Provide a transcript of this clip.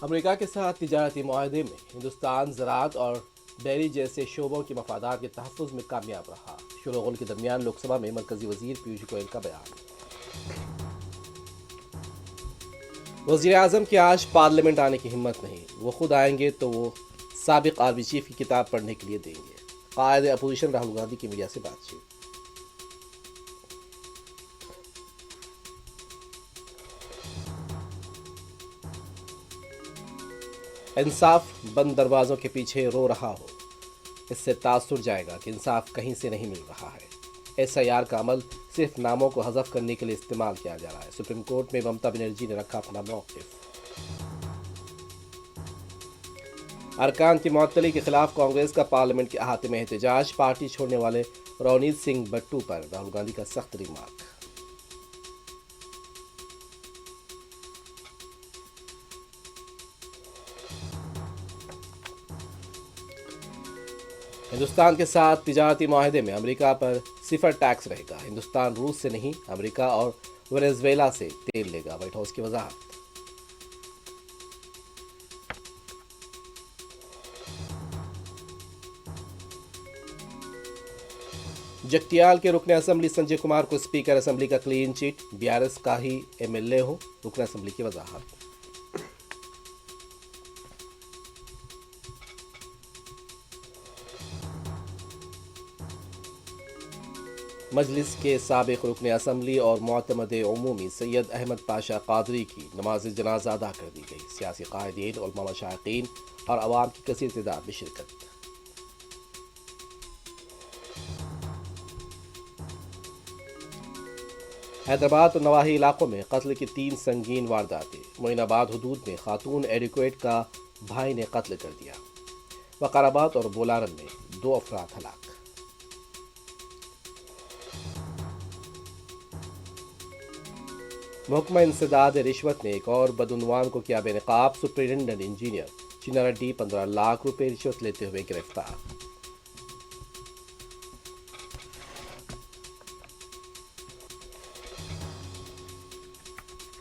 امریکہ کے ساتھ تجارتی معاہدے میں ہندوستان زراعت اور ڈیری جیسے شعبوں کے مفادات کے تحفظ میں کامیاب رہا۔ شور و غل کے درمیان لوک سبھا میں مرکزی وزیر پیوش گوئل کا بیان۔ وزیر اعظم کی آج پارلیمنٹ آنے کی ہمت نہیں، وہ خود آئیں گے تو وہ سابق آرمی چیف کی کتاب پڑھنے کے لیے دیں گے۔ قائد اپوزیشن راہل گاندھی کی میڈیا سے بات چیت۔ انصاف بند دروازوں کے پیچھے رو رہا ہو، اس سے تاثر جائے گا کہ انصاف کہیں سے نہیں مل رہا ہے۔ ایس آئی آر کا عمل صرف ناموں کو حذف کرنے کے لیے استعمال کیا جا رہا ہے۔ سپریم کورٹ میں ممتا بنرجی نے رکھا اپنا موقف۔ ارکان کی معطلی کے خلاف کانگریس کا پارلیمنٹ کے احاطے میں احتجاج۔ پارٹی چھوڑنے والے رونیت سنگھ بٹو پر راہل گاندھی کا سخت ریمارک۔ ہندوستان کے ساتھ تجارتی معاہدے میں امریکہ پر صفر ٹیکس رہے گا۔ ہندوستان روس سے نہیں، امریکہ اور وینزویلا سے تیل لے گا، وائٹ ہاؤس کی وضاحت۔ جگتیال کے رکن اسمبلی سنجے کمار کو اسپیکر اسمبلی کا clean chit, B R S کا ہی ایم ایل اے ہوں، رکن اسمبلی کی وضاحت۔ مجلس کے سابق رکن اسمبلی اور معتمد عمومی سید احمد پاشا قادری کی نماز جنازہ ادا کر دی گئی۔ سیاسی قائدین، علماء، مشائقین اور عوام کی کثیر تعداد میں شرکت۔ حیدرآباد اور نواحی علاقوں میں قتل کی 3 سنگین وارداتیں۔ معین آباد حدود میں خاتون ایڈوکیٹ کا بھائی نے قتل کر دیا۔ وقار آباد اور بولارن میں 2 افراد ہلاک۔ محکمہ انسداد رشوت نے ایک اور بدعنوان کو کیا بے نقاب۔ سپرنٹنڈنٹ انجینئر چینا ریڈی 15 لاکھ روپے رشوت لیتے ہوئے گرفتار۔